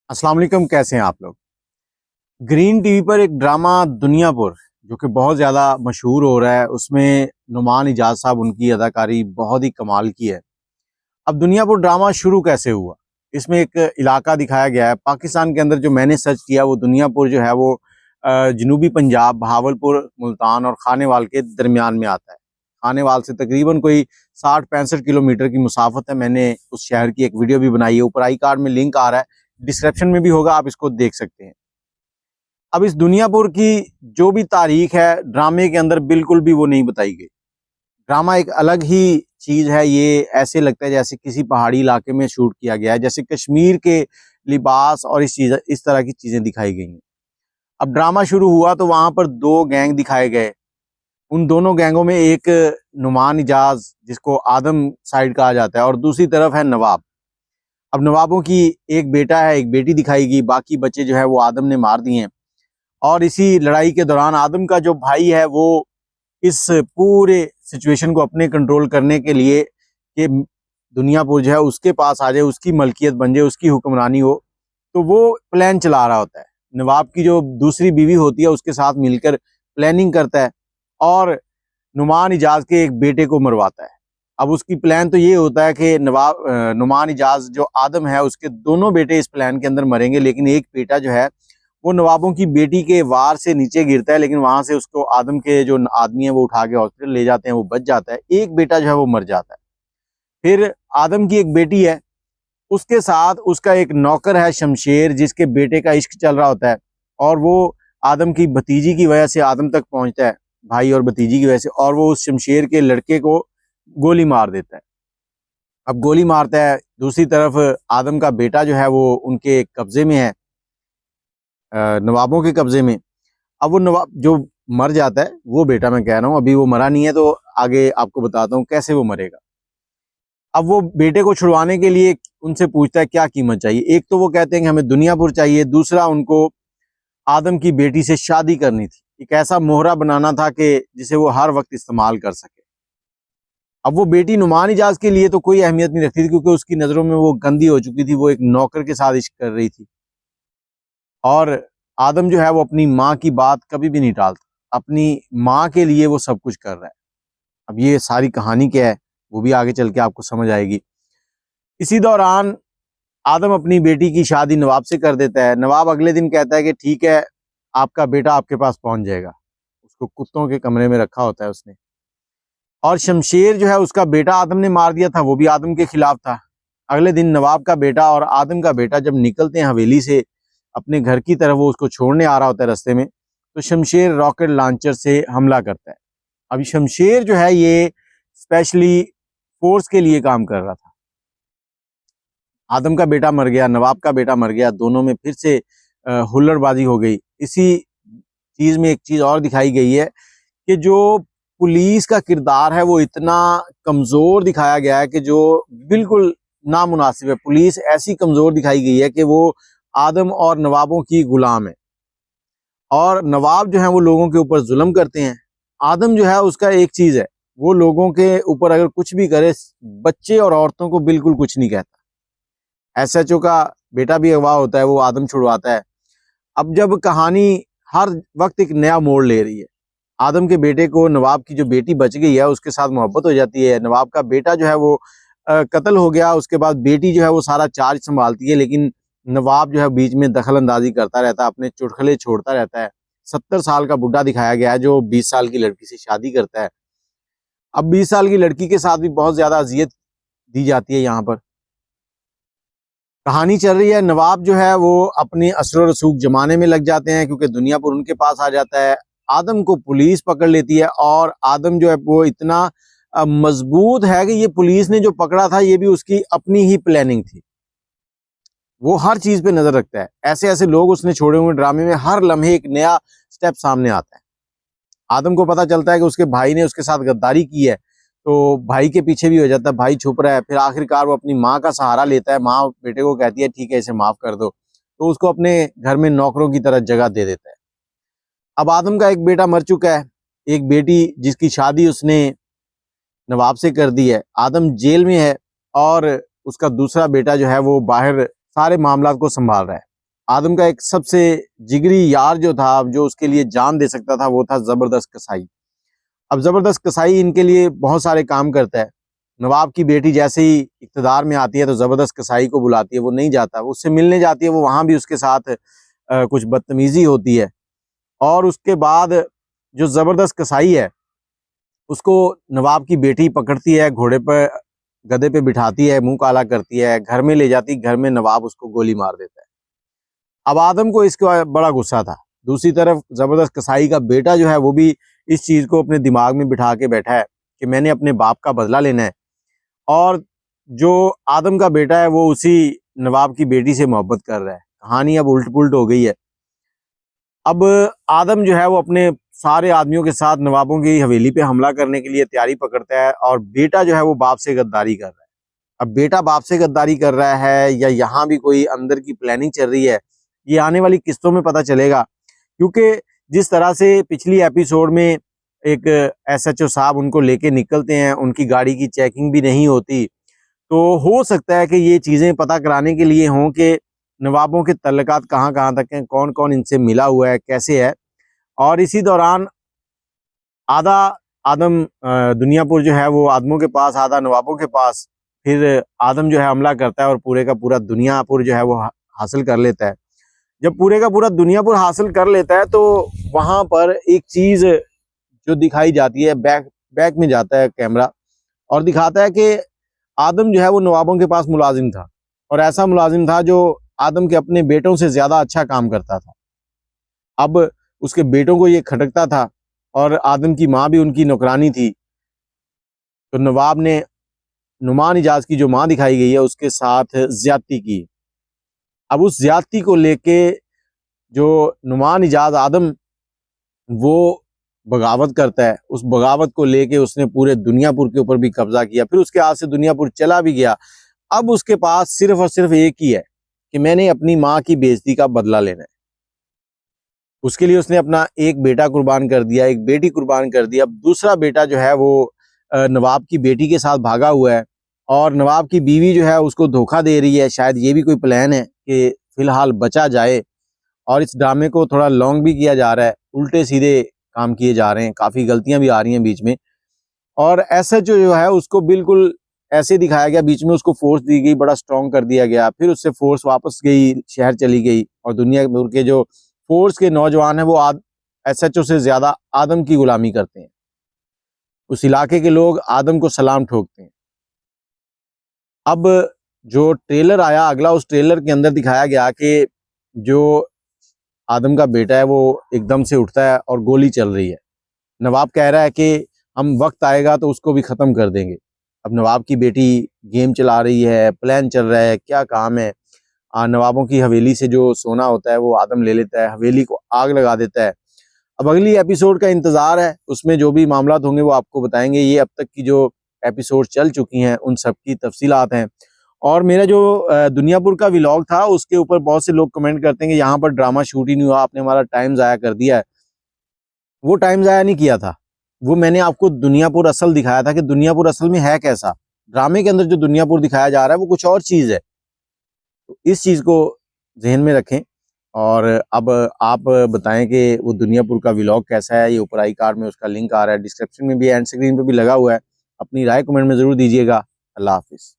अस्सलाम वालेकुम, कैसे हैं आप लोग। ग्रीन टीवी पर एक ड्रामा दुनियापुर जो कि बहुत ज़्यादा मशहूर हो रहा है, उसमें नुमान इजाज साहब, उनकी अदाकारी बहुत ही कमाल की है। अब दुनियापुर ड्रामा शुरू कैसे हुआ, इसमें एक इलाका दिखाया गया है पाकिस्तान के अंदर। जो मैंने सर्च किया वो दुनियापुर जो है वो जनूबी पंजाब, बहावलपुर, मुल्तान और खानेवाल के दरमियान में आता है। खानेवाल से तकरीबन कोई 60-65 किलोमीटर की मुसाफत है। मैंने उस शहर की एक वीडियो भी बनाई है, ऊपर आई कार्ड में लिंक आ रहा है, डिस्क्रिप्शन में भी होगा, आप इसको देख सकते हैं। अब इस दुनियापुर की जो भी तारीख है ड्रामे के अंदर बिल्कुल भी वो नहीं बताई गई। ड्रामा एक अलग ही चीज है, ये ऐसे लगता है जैसे किसी पहाड़ी इलाके में शूट किया गया है, जैसे कश्मीर के लिबास और इस तरह की चीजें दिखाई गई हैं। अब ड्रामा शुरू हुआ तो वहां पर दो गैंग दिखाए गए। उन दोनों गैंगों में एक नुमान इजाज, जिसको आदम साइड कहा जाता है, और दूसरी तरफ है नवाब। अब नवाबों की एक बेटा है, एक बेटी दिखाई गई, बाकी बच्चे जो है वो आदम ने मार दिए हैं। और इसी लड़ाई के दौरान आदम का जो भाई है वो इस पूरे सिचुएशन को अपने कंट्रोल करने के लिए कि दुनियापुर जो है उसके पास आ जाए, उसकी मलकियत बन जाए, उसकी हुक्मरानी हो, तो वो प्लान चला रहा होता है। नवाब की जो दूसरी बीवी होती है उसके साथ मिलकर प्लानिंग करता है और नुमान इजाज के एक बेटे को मरवाता है। अब उसकी प्लान तो ये होता है कि नुमान इजाज जो आदम है उसके दोनों बेटे इस प्लान के अंदर मरेंगे, लेकिन एक बेटा जो है वो नवाबों की बेटी के वार से नीचे गिरता है, लेकिन वहां से उसको आदम के जो आदमी है वो उठा के हॉस्पिटल ले जाते हैं, वो बच जाता है। एक बेटा जो है वो मर जाता है। फिर आदम की एक बेटी है, उसके साथ उसका एक नौकर है शमशेर, जिसके बेटे का इश्क चल रहा होता है, और वो आदम की भतीजी की वजह से आदम तक पहुंचता है, भाई और भतीजी की वजह से, और वो उस शमशेर के लड़के को गोली मार देता है। अब गोली मारता है, दूसरी तरफ आदम का बेटा जो है वो उनके कब्जे में है, नवाबों के कब्जे में। अब वो नवाब जो मर जाता है, वो बेटा मैं कह रहा हूँ, अभी वो मरा नहीं है, तो आगे आपको बताता हूँ कैसे वो मरेगा। अब वो बेटे को छुड़वाने के लिए उनसे पूछता है क्या कीमत चाहिए। एक तो वो कहते हैं कि हमें दुनियापुर चाहिए, दूसरा उनको आदम की बेटी से शादी करनी थी, एक ऐसा मोहरा बनाना था कि जिसे वो हर वक्त इस्तेमाल कर सके। अब वो बेटी नुमान इजाज के लिए तो कोई अहमियत नहीं रखती थी, क्योंकि उसकी नजरों में वो गंदी हो चुकी थी, वो एक नौकर के साथ इश्क कर रही थी। और आदम जो है वो अपनी माँ की बात कभी भी नहीं टालता, अपनी माँ के लिए वो सब कुछ कर रहा है। अब ये सारी कहानी क्या है वो भी आगे चल के आपको समझ आएगी। इसी दौरान आदम अपनी बेटी की शादी नवाब से कर देता है। नवाब अगले दिन कहता है कि ठीक है, आपका बेटा आपके पास पहुंच जाएगा। उसको कुत्तों के कमरे में रखा होता है उसने। और शमशेर जो है उसका बेटा आदम ने मार दिया था, वो भी आदम के खिलाफ था। अगले दिन नवाब का बेटा और आदम का बेटा जब निकलते हैं हवेली से अपने घर की तरफ, वो उसको छोड़ने आ रहा होता है रास्ते में, तो शमशेर रॉकेट लॉन्चर से हमला करता है। अभी शमशेर जो है ये स्पेशली फोर्स के लिए काम कर रहा था। आदम का बेटा मर गया, नवाब का बेटा मर गया, दोनों में फिर से हुल्लड़बाजी हो गई। इसी चीज में एक चीज और दिखाई गई है कि जो पुलिस का किरदार है वो इतना कमजोर दिखाया गया है कि जो बिल्कुल नामुनासिब है। पुलिस ऐसी कमजोर दिखाई गई है कि वो आदम और नवाबों की गुलाम है, और नवाब जो है वो लोगों के ऊपर जुल्म करते हैं। आदम जो है उसका एक चीज है, वो लोगों के ऊपर अगर कुछ भी करे, बच्चे और औरतों को बिल्कुल कुछ नहीं कहता। एसएचओ का बेटा भी अगवा होता है, वो आदम छुड़वाता है। अब जब कहानी हर वक्त एक नया मोड़ ले रही है, आदम के बेटे को नवाब की जो बेटी बच गई है उसके साथ मोहब्बत हो जाती है। नवाब का बेटा जो है वो कत्ल हो गया, उसके बाद बेटी जो है वो सारा चार्ज संभालती है, लेकिन नवाब जो है बीच में दखल अंदाजी करता रहता है, अपने चुटकुले छोड़ता रहता है। 70 साल का बुढ़ा दिखाया गया है जो 20 साल की लड़की से शादी करता है। अब 20 साल की लड़की के साथ भी बहुत ज्यादा अजियत दी जाती है। यहाँ पर कहानी चल रही है, नवाब जो है वो अपने असर रसूख जमाने में लग जाते हैं, क्योंकि दुनियापुर उनके पास आ जाता है। आदम को पुलिस पकड़ लेती है, और आदम जो है वो इतना मजबूत है कि ये पुलिस ने जो पकड़ा था ये भी उसकी अपनी ही प्लानिंग थी। वो हर चीज पे नजर रखता है। ऐसे ऐसे लोग उसने छोड़े हुए ड्रामे में, हर लम्हे एक नया स्टेप सामने आता है। आदम को पता चलता है कि उसके भाई ने उसके साथ गद्दारी की है, तो भाई के पीछे भी हो जाता है, भाई छुप रहा है। फिर आखिरकार वो अपनी माँ का सहारा लेता है, माँ बेटे को कहती है ठीक है इसे माफ कर दो, तो उसको अपने घर में नौकरों की तरह जगह दे देता है। अब आदम का एक बेटा मर चुका है, एक बेटी जिसकी शादी उसने नवाब से कर दी है। आदम जेल में है, और उसका दूसरा बेटा जो है वो बाहर सारे मामलात को संभाल रहा है। आदम का एक सबसे जिगरी यार जो था, जो उसके लिए जान दे सकता था, वो था जबरदस्त कसाई। अब जबरदस्त कसाई इनके लिए बहुत सारे काम करता है। नवाब की बेटी जैसे ही इक़्तिदार में आती है तो जबरदस्त कसाई को बुलाती है, वो नहीं जाता, वो उससे मिलने जाती है, वो वहां भी उसके साथ कुछ बदतमीजी होती है। और उसके बाद जो जबरदस्त कसाई है उसको नवाब की बेटी पकड़ती है, घोड़े पर गधे पे बिठाती है, मुंह काला करती है, घर में ले जाती, घर में नवाब उसको गोली मार देता है। अब आदम को इसका बड़ा गुस्सा था। दूसरी तरफ जबरदस्त कसाई का बेटा जो है वो भी इस चीज को अपने दिमाग में बिठा के बैठा है कि मैंने अपने बाप का बदला लेना है। और जो आदम का बेटा है वो उसी नवाब की बेटी से मोहब्बत कर रहा है। कहानी अब उल्ट पुल्ट हो गई है। अब आदम जो है वो अपने सारे आदमियों के साथ नवाबों की हवेली पे हमला करने के लिए तैयारी पकड़ता है, और बेटा जो है वो बाप से गद्दारी कर रहा है। अब बेटा बाप से गद्दारी कर रहा है या यहाँ भी कोई अंदर की प्लानिंग चल रही है, ये आने वाली किस्तों में पता चलेगा। क्योंकि जिस तरह से पिछली एपिसोड में एक एसएचओ साहब उनको लेके निकलते हैं, उनकी गाड़ी की चेकिंग भी नहीं होती, तो हो सकता है कि ये चीज़ें पता कराने के लिए हों कि नवाबों के तल्लुकात कहाँ कहाँ तक हैं, कौन कौन इनसे मिला हुआ है, कैसे है। और इसी दौरान आधा आदम दुनियापुर जो है वो आदमों के पास, आधा नवाबों के पास। फिर आदम जो है हमला करता है और पूरे का पूरा दुनियापुर जो है वो हासिल कर लेता है। जब पूरे का पूरा दुनियापुर हासिल कर लेता है तो वहां पर एक चीज जो दिखाई जाती है, बैक में जाता है कैमरा और दिखाता है कि आदम जो है वो नवाबों के पास मुलाजिम था, और ऐसा मुलाजिम था जो आदम के अपने बेटों से ज्यादा अच्छा काम करता था। अब उसके बेटों को ये खटकता था, और आदम की माँ भी उनकी नौकरानी थी। तो नवाब ने नुमान इजाज की जो माँ दिखाई गई है उसके साथ ज्यादती की। अब उस ज्यादती को लेके जो नुमान इजाज आदम वो बगावत करता है, उस बगावत को लेके उसने पूरे दुनियापुर के ऊपर भी कब्जा किया। फिर उसके हाथ से दुनियापुर चला भी गया। अब उसके पास सिर्फ और सिर्फ एक ही है कि मैंने अपनी माँ की बेइज्जती का बदला लेना है। उसके लिए उसने अपना एक बेटा कुर्बान कर दिया, एक बेटी कुर्बान कर दी। अब दूसरा बेटा जो है वो नवाब की बेटी के साथ भागा हुआ है, और नवाब की बीवी जो है उसको धोखा दे रही है। शायद ये भी कोई प्लान है कि फिलहाल बचा जाए। और इस ड्रामे को थोड़ा लॉन्ग भी किया जा रहा है, उल्टे सीधे काम किए जा रहे हैं, काफ़ी गलतियां भी आ रही हैं बीच में। और एसएचओ जो है उसको बिल्कुल ऐसे दिखाया गया, बीच में उसको फोर्स दी गई, बड़ा स्ट्रॉन्ग कर दिया गया। फिर उससे फोर्स वापस गई, शहर चली गई, और दुनिया भर के जो फोर्स के नौजवान हैं वो एसएचओ से ज्यादा आदम की गुलामी करते हैं। उस इलाके के लोग आदम को सलाम ठोकते हैं। अब जो ट्रेलर आया अगला, उस ट्रेलर के अंदर दिखाया गया कि जो आदम का बेटा है वो एकदम से उठता है और गोली चल रही है। नवाब कह रहा है कि हम वक्त आएगा तो उसको भी ख़त्म कर देंगे। अब नवाब की बेटी गेम चला रही है, प्लान चल रहा है, क्या काम है। नवाबों की हवेली से जो सोना होता है वो आदम ले लेता है, हवेली को आग लगा देता है। अब अगली एपिसोड का इंतज़ार है, उसमें जो भी मामलात होंगे वो आपको बताएंगे। ये अब तक की जो एपिसोड चल चुकी हैं उन सब की तफसीलात हैं। और मेरा जो दुनियापुर का व्लॉग था उसके ऊपर बहुत से लोग कमेंट करते हैं कि यहाँ पर ड्रामा शूट ही नहीं हुआ, आपने हमारा टाइम ज़ाया कर दिया है। वो टाइम ज़ाया नहीं किया था, वो मैंने आपको दुनियापुर असल दिखाया था कि दुनियापुर असल में है कैसा। ड्रामे के अंदर जो दुनियापुर दिखाया जा रहा है वो कुछ और चीज़ है। तो इस चीज़ को जहन में रखें। और अब आप बताएं कि वो दुनियापुर का व्लॉग कैसा है। ये ऊपर आई कार्ड में उसका लिंक आ रहा है, डिस्क्रिप्शन में भी, एंड स्क्रीन पे भी लगा हुआ है। अपनी राय कमेंट में ज़रूर दीजिएगा। अल्लाह हाफिज़।